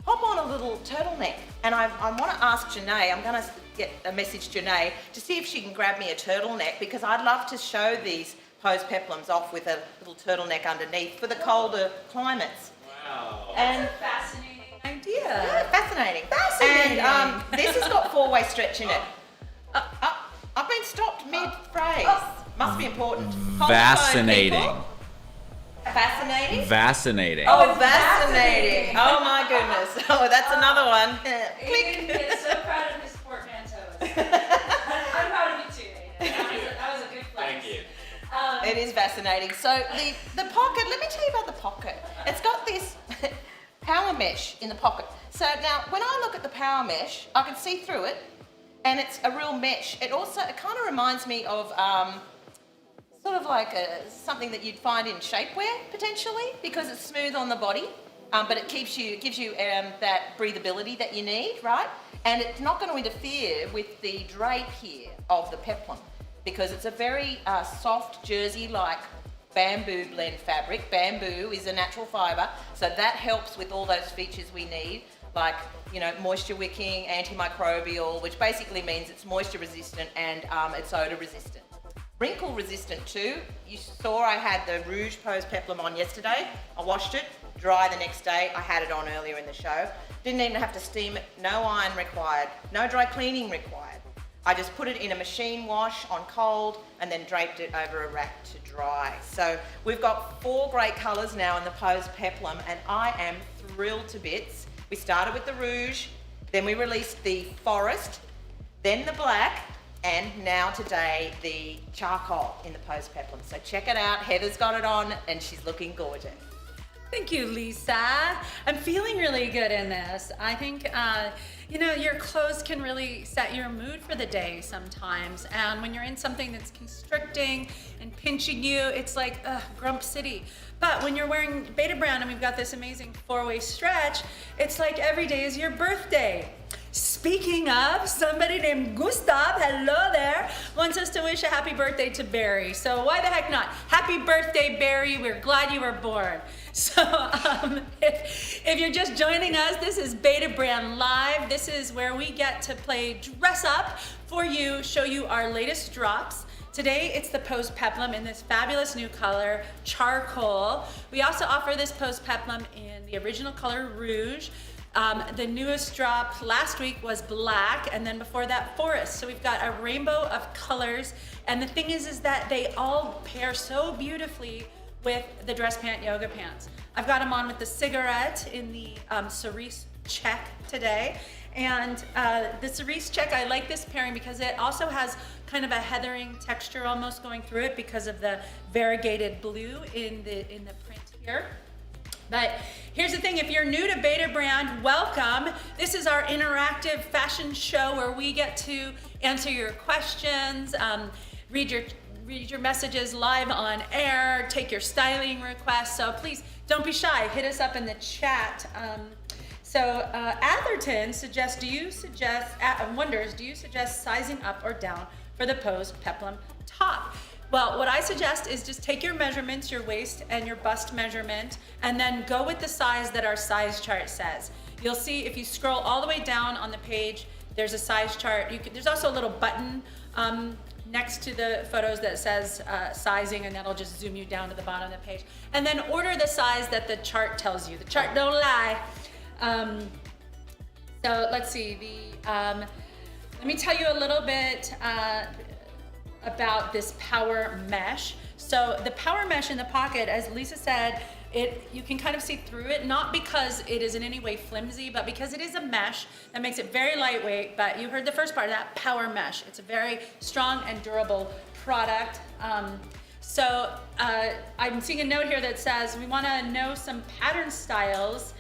hop on a little turtleneck. And I want to ask Janae, I'm going to get a message Janae to see if she can grab me a turtleneck, because I'd love to show these Post Peplums off with a little turtleneck underneath for the colder climates. Wow. And That's a fascinating idea. yeah, fascinating. Fascinating. And this has got 4-way stretch in it. I've been stopped mid-phrase. Must be important. Hold the phone, Fascinating. people. Fascinating? Fascinating. Oh, fascinating. Oh my goodness. Oh, that's another one. Aiden gets so proud of his portmanteaus. I'm proud of you too, Aiden. That was a good flex. Thank you. It is fascinating. So the pocket, let me tell you about the pocket. It's got this power mesh in the pocket. So now when I look at the power mesh, I can see through it, and it's a real mesh. It kind of reminds me of sort of like something that you'd find in shapewear potentially, because it's smooth on the body, but it gives you that breathability that you need, right? And it's not going to interfere with the drape here of the Peplum, because it's a very soft jersey-like bamboo blend fabric. Bamboo is a natural fibre, so that helps with all those features we need, like moisture wicking, antimicrobial, which basically means it's moisture resistant and it's odor resistant. Wrinkle resistant too. You saw I had the Rouge Post Peplum on yesterday. I washed it, dry the next day. I had it on earlier in the show. Didn't even have to steam it, no iron required, no dry cleaning required. I just put it in a machine wash on cold and then draped it over a rack to dry. So we've got 4 great colours now in the Post Peplum, and I am thrilled to bits. We started with the Rouge, then we released the Forest, then the Black, and now today the Charcoal in the Post Peplum. So check it out. Heather's got it on and she's looking gorgeous. Thank you, Lisa. I'm feeling really good in this. I think, your clothes can really set your mood for the day sometimes. And when you're in something that's constricting and pinching you, it's like, Grump City. But when you're wearing Beta Brand and we've got this amazing four-way stretch, it's like every day is your birthday. Speaking of, somebody named Gustav, hello there, wants us to wish a happy birthday to Barry. So why the heck not? Happy birthday, Barry. We're glad you were born. So if you're just joining us, this is Beta Brand Live. This is where we get to play dress up for you, show you our latest drops. Today, it's the Pose Peplum in this fabulous new color, charcoal. We also offer this Pose Peplum in the original color, rouge. The newest drop last week was black, and then before that, forest. So we've got a rainbow of colors, and the thing is that they all pair so beautifully with the dress pant yoga pants. I've got them on with the cigarette in the cerise check today. And the cerise check, I like this pairing because it also has kind of a heathering texture almost going through it because of the variegated blue in the print here. But here's the thing, if you're new to Beta Brand, welcome. This is our interactive fashion show where we get to answer your questions, read your messages live on air, take your styling requests. So please don't be shy, hit us up in the chat. Atherton wonders, do you suggest sizing up or down for the Pose Peplum top? Well, what I suggest is just take your measurements, your waist and your bust measurement, and then go with the size that our size chart says. You'll see if you scroll all the way down on the page, there's a size chart. There's also a little button next to the photos that says sizing, and that'll just zoom you down to the bottom of the page. And then order the size that the chart tells you. The chart don't lie. So let's see, let me tell you a little bit about this power mesh. So the power mesh in the pocket, as Lisa said, you can kind of see through it, not because it is in any way flimsy, but because it is a mesh that makes it very lightweight. But you heard the first part of that, power mesh. It's a very strong and durable product. I'm seeing a note here that says we want to know some pattern styles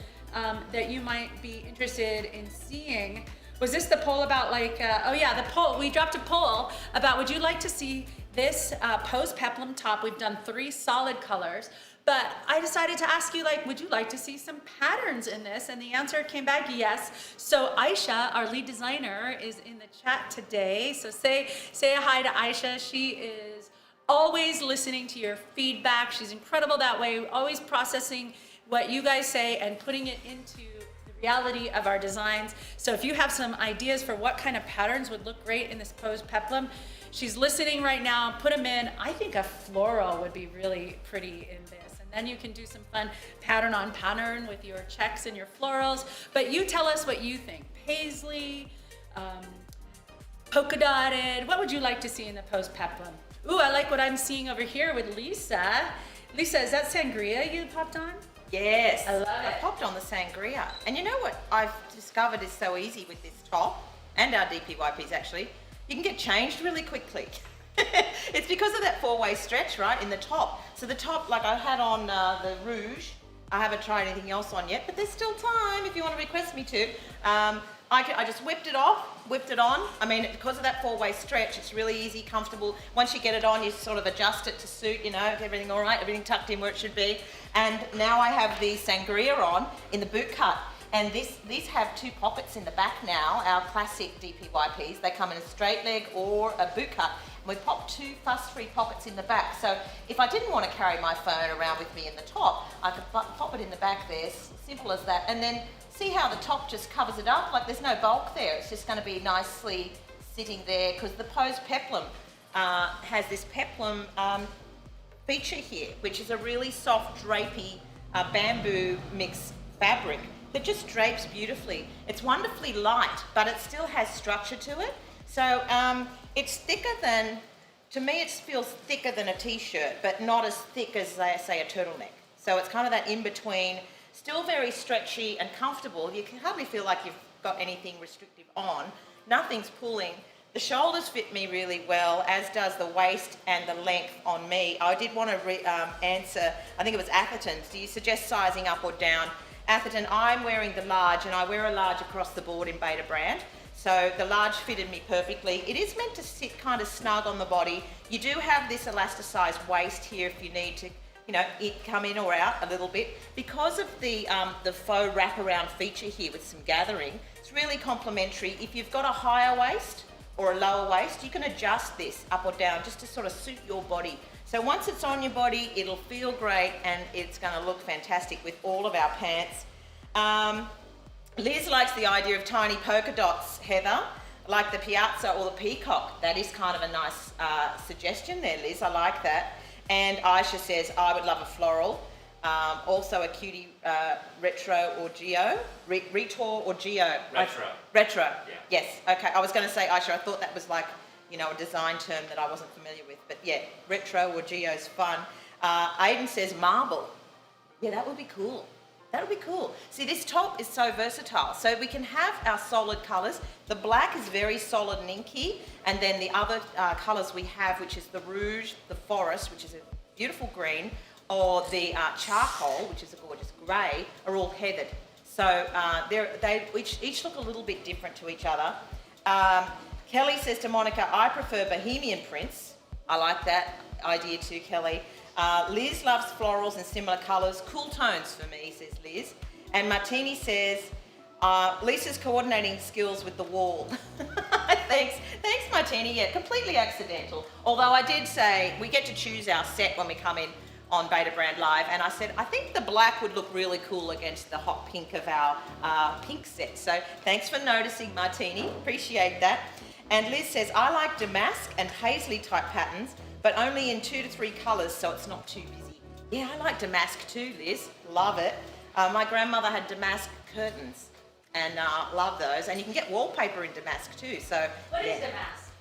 that you might be interested in seeing. Was this the poll about the poll, we dropped a poll about would you like to see this Pose Peplum top? We've done 3 solid colors, but I decided to ask you, would you like to see some patterns in this? And the answer came back yes. So Aisha, our lead designer, is in the chat today. So say a hi to Aisha. She is always listening to your feedback. She's incredible that way, always processing what you guys say and putting it into the reality of our designs. So if you have some ideas for what kind of patterns would look great in this Pose Peplum, she's listening right now, put them in. I think a floral would be really pretty in this. And then you can do some fun pattern on pattern with your checks and your florals. But you tell us what you think. Paisley, polka dotted, what would you like to see in the Pose Peplum? Ooh, I like what I'm seeing over here with Lisa. Lisa, is that sangria you popped on? Yes, I love it. I popped on the sangria. And you know what I've discovered is so easy with this top, and our DPYPs actually, you can get changed really quickly. It's because of that 4-way stretch, right, in the top. So the top, like I had on the rouge, I haven't tried anything else on yet, but there's still time if you want to request me to. I just whipped it on. I mean, because of that 4-way stretch, it's really easy, comfortable. Once you get it on, you sort of adjust it to suit, everything all right, everything tucked in where it should be. And now I have the sangria on in the boot cut. And these have 2 pockets in the back now, our classic DPYPs. They come in a straight leg or a boot cut. And we popped 2 fuss-free pockets in the back. So if I didn't want to carry my phone around with me in the top, I could pop it in the back there, simple as that. And then see how the top just covers it up? Like there's no bulk there. It's just going to be nicely sitting there because the Pose Peplum has this peplum feature here, which is a really soft drapey bamboo mix fabric that just drapes beautifully. It's wonderfully light, but it still has structure to it. So it's thicker than, to me it feels thicker than a t-shirt, but not as thick as, say, a turtleneck. So it's kind of that in-between, still very stretchy and comfortable. You can hardly feel like you've got anything restrictive on. Nothing's pulling. The shoulders fit me really well, as does the waist and the length on me. I did want to answer, I think it was Atherton's. Do you suggest sizing up or down? Atherton, I'm wearing the large, and I wear a large across the board in Beta brand. So the large fitted me perfectly. It is meant to sit kind of snug on the body. You do have this elasticized waist here if you need to, it come in or out a little bit. Because of the faux wraparound feature here with some gathering, it's really complimentary. If you've got a higher waist or a lower waist, you can adjust this up or down just to sort of suit your body. So once it's on your body, it'll feel great and it's going to look fantastic with all of our pants. Liz likes the idea of tiny polka dots, Heather, like the piazza or the peacock. That is kind of a nice suggestion there, Liz. I like that. And Aisha says, I would love a floral. Also a cutie retro or geo. Retor or geo? Retro. Retro. Yeah. Yes. Okay. I was going to say, Aisha, I thought that was like, a design term that I wasn't familiar with. But yeah, retro or geo's fun. Aiden says marble. Yeah, that would be cool. That would be cool. See, this top is so versatile. So we can have our solid colours. The black is very solid and inky. And then the other colours we have, which is the rouge, the forest, which is a beautiful green, or the charcoal, which is a gorgeous grey, are all heathered. So they each look a little bit different to each other. Kelly says to Monica, I prefer bohemian prints. I like that idea too, Kelly. Liz loves florals and similar colours. Cool tones for me, says Liz. And Martini says, Lisa's coordinating skills with the wall. Thanks, Martini. Yeah, completely accidental. Although I did say we get to choose our set when we come in on Beta Brand Live, and I said I think the black would look really cool against the hot pink of our pink set. So thanks for noticing, Martini. Appreciate that. And Liz says, I like damask and paisley type patterns, but only in 2 to 3 colours, so it's not too busy. Yeah, I like damask too, Liz. Love it. My grandmother had damask curtains, and love those. And you can get wallpaper in damask too. So What is damask?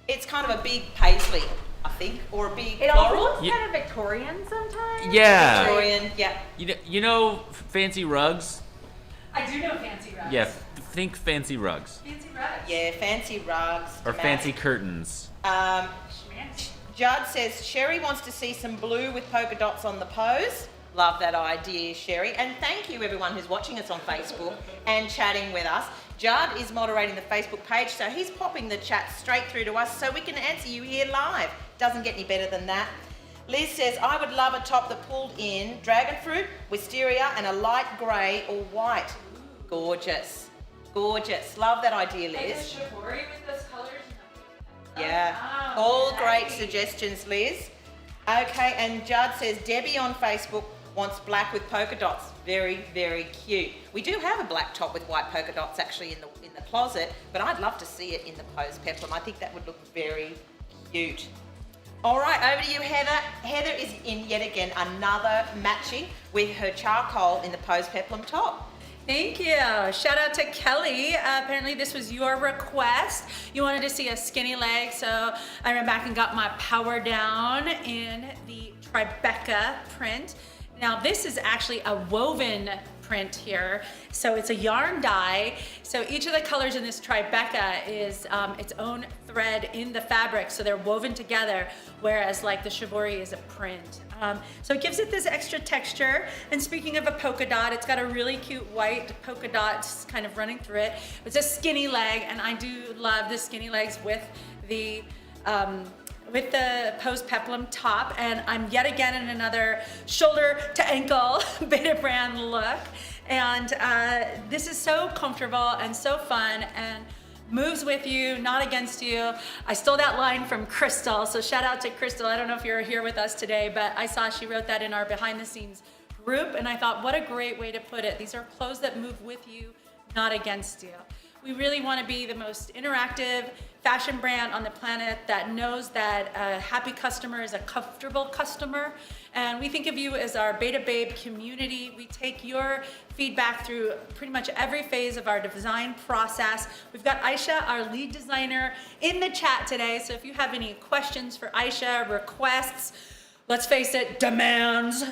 It's kind of a big paisley, I think, or a big It also floral. looks kind of Victorian sometimes. Yeah. Victorian, yeah. You know fancy rugs? I do know fancy rugs. Yeah, think fancy rugs. Fancy rugs. Yeah, fancy rugs. Or damask. fancy curtains. Schmancy. Judd says Sherry wants to see some blue with polka dots on the pose. Love that idea, Sherry. And thank you everyone who's watching us on Facebook and chatting with us. Judd is moderating the Facebook page, so he's popping the chat straight through to us so we can answer you here live. Doesn't get any better than that. Liz says, I would love a top that pulled in dragon fruit, wisteria, and a light grey or white. Gorgeous. Gorgeous. Love that idea, Like Liz. a shibori with those colours. Yeah, Oh, all great nice. suggestions, Liz. Okay, and Judd says Debbie on Facebook wants black with polka dots. Very, very cute. We do have a black top with white polka dots actually in the closet, but I'd love to see it in the pose peplum. I think that would look very cute. All right, over to you, Heather. Heather is in yet again another matching with her charcoal in the pose peplum top. Thank you. Shout out to Kelly. Apparently this was your request. You wanted to see a skinny leg, so I went back and got my power down in the Tribeca print. Now this is actually a woven print here. So it's a yarn dye. So each of the colors in this Tribeca is its own thread in the fabric. So they're woven together, whereas like the shibori is a print. So it gives it this extra texture. And speaking of a polka dot, it's got a really cute white polka dot kind of running through it. It's a skinny leg, and I do love the skinny legs with the pose peplum top, and I'm yet again in another shoulder to ankle Beta brand look. And this is so comfortable and so fun and moves with you, not against you. I stole that line from Crystal, so shout out to Crystal. I don't know if you're here with us today, but I saw she wrote that in our behind the scenes group, and I thought, what a great way to put it. These are clothes that move with you, not against you. We really want to be the most interactive fashion brand on the planet that knows that a happy customer is a comfortable customer. And we think of you as our Beta Babe community. We take your feedback through pretty much every phase of our design process. We've got Aisha, our lead designer, in the chat today. So if you have any questions for Aisha, requests, let's face it, demands,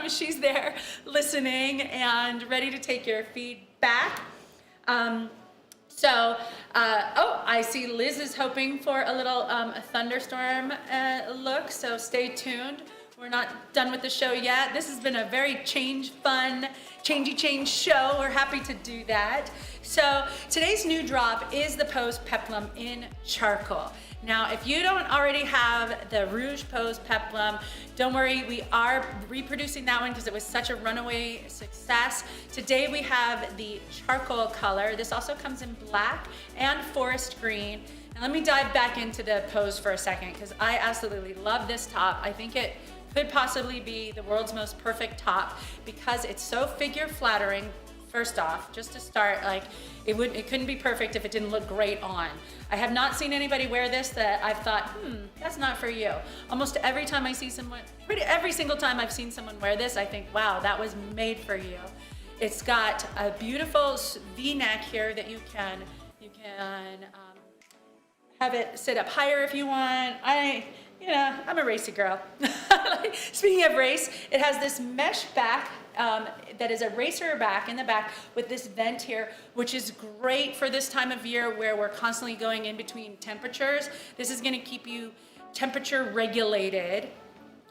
she's there listening and ready to take your feedback. So, I see Liz is hoping for a little a thunderstorm look, so stay tuned. We're not done with the show yet. This has been a very fun, changey show. We're happy to do that. So today's new drop is the Pose Peplum in charcoal. Now, if you don't already have the Rouge Pose Peplum, don't worry, we are reproducing that one because it was such a runaway success. Today we have the charcoal color. This also comes in black and forest green. And let me dive back into the pose for a second because I absolutely love this top. I think it could possibly be the world's most perfect top because it's so figure flattering. First off, just to start, like it couldn't be perfect if it didn't look great on. I have not seen anybody wear this that I've thought, that's not for you. Almost every time I see someone, every single time I've seen someone wear this, I think, wow, that was made for you. It's got a beautiful V-neck here that you can have it sit up higher if you want. I'm a racy girl. Speaking of race, it has this mesh back that is a racer back in the back with this vent here, which is great for this time of year where we're constantly going in between temperatures. This is gonna keep you temperature regulated,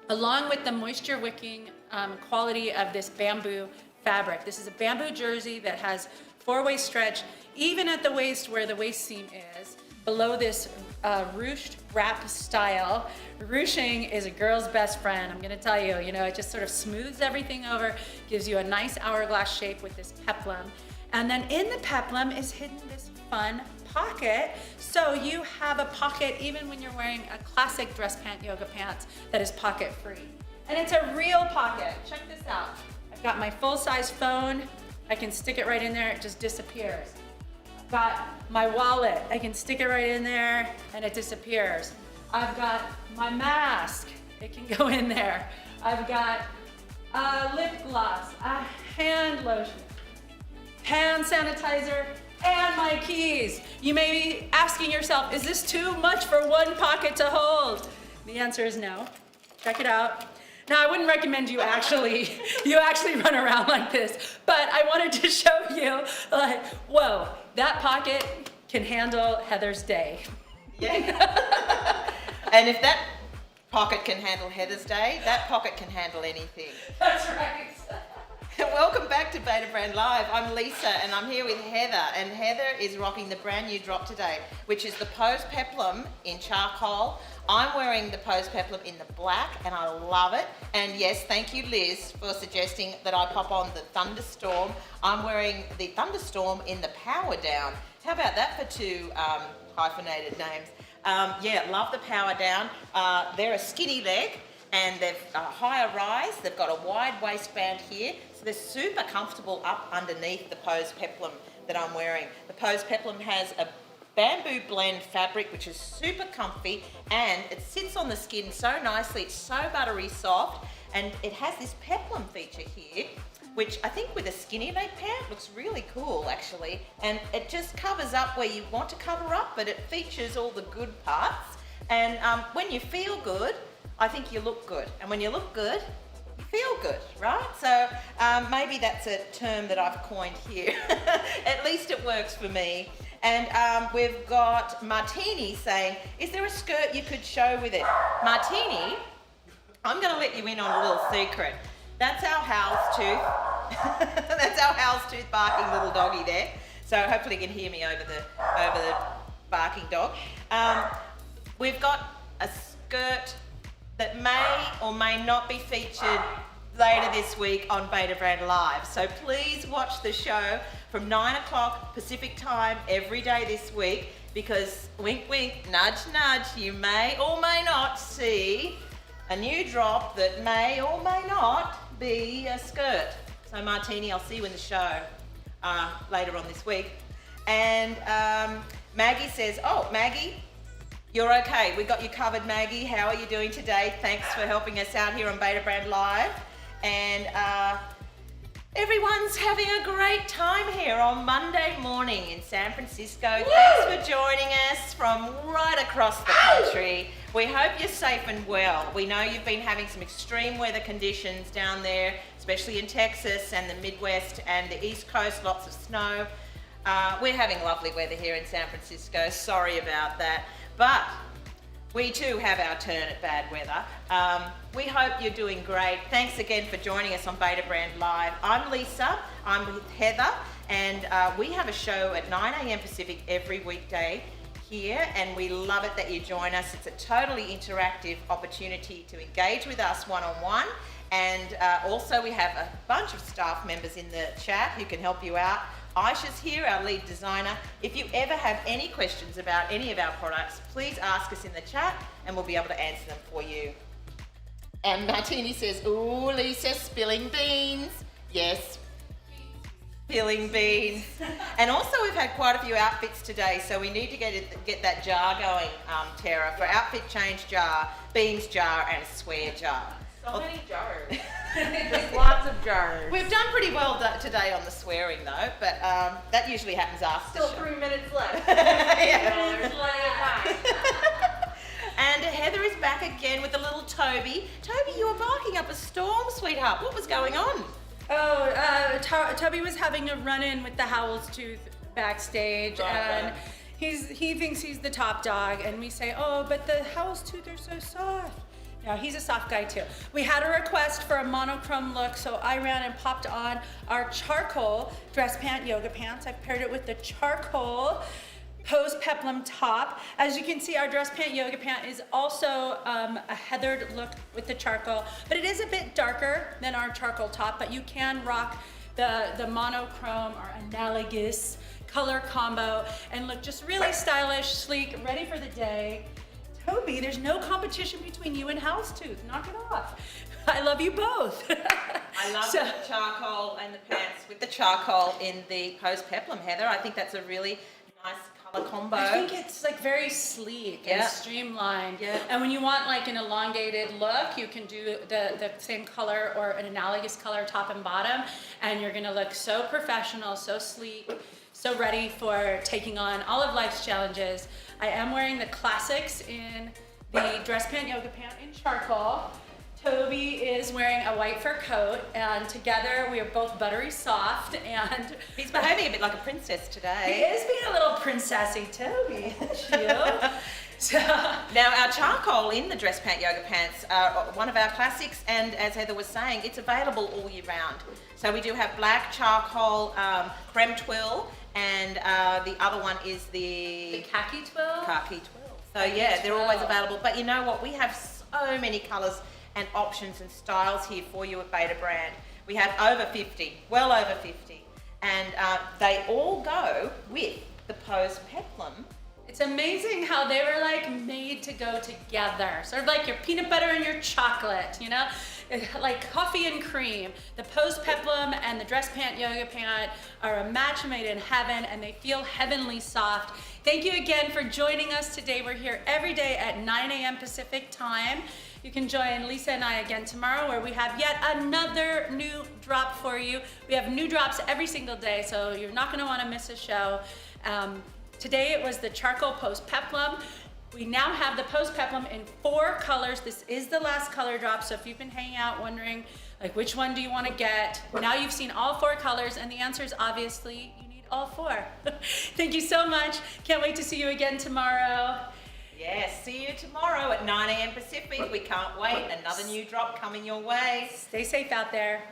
along with the moisture wicking quality of this bamboo fabric. This is a bamboo jersey that has 4-way stretch, even at the waist where the waist seam is. Below this ruched wrap style. Ruching is a girl's best friend, I'm gonna tell you. It just sort of smooths everything over, gives you a nice hourglass shape with this peplum. And then in the peplum is hidden this fun pocket. So you have a pocket even when you're wearing a classic dress pant, yoga pants that is pocket free. And it's a real pocket. Check this out. I've got my full-size phone. I can stick it right in there, it just disappears. Got my wallet, I can stick it right in there and it disappears. I've got my mask, it can go in there. I've got a lip gloss, a hand lotion, hand sanitizer, and my keys. You may be asking yourself, is this too much for one pocket to hold? The answer is no. Check it out. Now, I wouldn't recommend you actually run around like this, but I wanted to show you, like, whoa, that pocket can handle Heather's day. Yeah. And if that pocket can handle Heather's day, that pocket can handle anything. That's right. Welcome back to Beta Brand Live. I'm Lisa and I'm here with Heather, and Heather is rocking the brand new drop today, which is the Pose Peplum in charcoal. I'm wearing the Pose Peplum in the black and I love it. And yes, thank you Liz for suggesting that I pop on the Thunderstorm. I'm wearing the Thunderstorm in the Power Down. How about that for two hyphenated names? Love the Power Down. They're a skinny leg and they've a higher rise. They've got a wide waistband here. So they're super comfortable up underneath the Pose Peplum that I'm wearing. The Pose Peplum has a bamboo blend fabric, which is super comfy, and it sits on the skin so nicely. It's so buttery soft, and it has this peplum feature here, which I think with a skinny leg pant looks really cool actually. And it just covers up where you want to cover up, but it features all the good parts. And when you feel good, I think you look good. And when you look good, you feel good, right? So maybe that's a term that I've coined here. At least it works for me. And we've got Martini saying, is there a skirt you could show with it? Martini, I'm gonna let you in on a little secret. That's our houndstooth. That's our houndstooth barking little doggy there. So hopefully you can hear me over the barking dog. We've got a skirt that may or may not be featured later this week on Beta Brand Live. So please watch the show from 9 o'clock Pacific time every day this week, because wink wink, nudge nudge, you may or may not see a new drop that may or may not be a skirt. So Martini, I'll see you in the show later on this week. And Maggie says, oh, Maggie, you're okay. We got you covered, Maggie. How are you doing today? Thanks for helping us out here on Beta Brand Live. And everyone's having a great time here on Monday morning in San Francisco. Woo! Thanks for joining us from right across the country. We hope you're safe and well. We know you've been having some extreme weather conditions down there, especially in Texas and the Midwest and the East Coast, lots of snow. We're having lovely weather here in San Francisco. Sorry about that. But we too have our turn at bad weather. We hope you're doing great. Thanks again for joining us on Beta Brand Live. I'm Lisa, I'm with Heather, and we have a show at 9 a.m. Pacific every weekday here, and we love it that you join us. It's a totally interactive opportunity to engage with us one-on-one, and also we have a bunch of staff members in the chat who can help you out. Aisha's here, our lead designer. If you ever have any questions about any of our products, please ask us in the chat and we'll be able to answer them for you. And Martini says, ooh, Lisa, spilling beans. Yes, spilling beans. And also we've had quite a few outfits today, so we need to get that jar going, Tara, for outfit change jar, beans jar, and a swear jar. So many jars. Just lots of jars. We've done pretty well today on the swearing though, but that usually happens after Still the show. 3 minutes left. Yeah. There's plenty of time. And Heather is back again with a little Toby. Toby, you were barking up a storm, sweetheart. What was going on? Oh, Toby was having a run-in with the Houndstooth backstage, and he thinks he's the top dog, and we say, oh, but the Houndstooth are so soft. No, he's a soft guy too. We had a request for a monochrome look, so I ran and popped on our charcoal dress pant yoga pants. I paired it with the charcoal Pose Peplum top. As you can see, our dress pant yoga pant is also a heathered look with the charcoal, but it is a bit darker than our charcoal top, but you can rock the monochrome or analogous color combo and look just really stylish, sleek, ready for the day. Toby, there's no competition between you and Houndstooth. Knock it off. I love you both. I love the charcoal and the pants with the charcoal in the Pose Peplum, Heather. I think that's a really nice colour combo. I think it's like very sleek and streamlined. Yeah. And when you want like an elongated look, you can do the same color or an analogous color top and bottom, and you're gonna look so professional, so sleek, so ready for taking on all of life's challenges. I am wearing the classics in the dress pant yoga pant in charcoal. Toby is wearing a white fur coat, and together we are both buttery soft, and He's behaving a bit like a princess he today. is being a little princessy, Toby. So, Now our charcoal in the dress pant yoga pants are one of our classics, and as Heather was saying, it's available all year round. So we do have black charcoal, creme twill, and the other one is the khaki twill. khaki twill. So yeah, they're always available. But you know what? We have so many colours and options and styles here for you at Beta Brand. We have over 50, well over 50. And they all go with the Pose Peplum. It's amazing how they were like made to go together. Sort of like your peanut butter and your chocolate, you know? Like coffee and cream. The Pose Peplum and the dress pant yoga pant are a match made in heaven, and they feel heavenly soft. Thank you again for joining us today. We're here every day at 9 a.m. Pacific time. You can join Lisa and I again tomorrow, where we have yet another new drop for you. We have new drops every single day, so you're not going to want to miss a show. Today it was the charcoal Pose Peplum. We now have the Pose Peplum in 4 colors. This is the last color drop, so if you've been hanging out wondering, like, which one do you want to get? Now you've seen all 4 colors, and the answer is obviously you need all 4. Thank you so much. Can't wait to see you again tomorrow. Yes, see you tomorrow at 9 a.m. Pacific. We can't wait. Another new drop coming your way. Stay safe out there.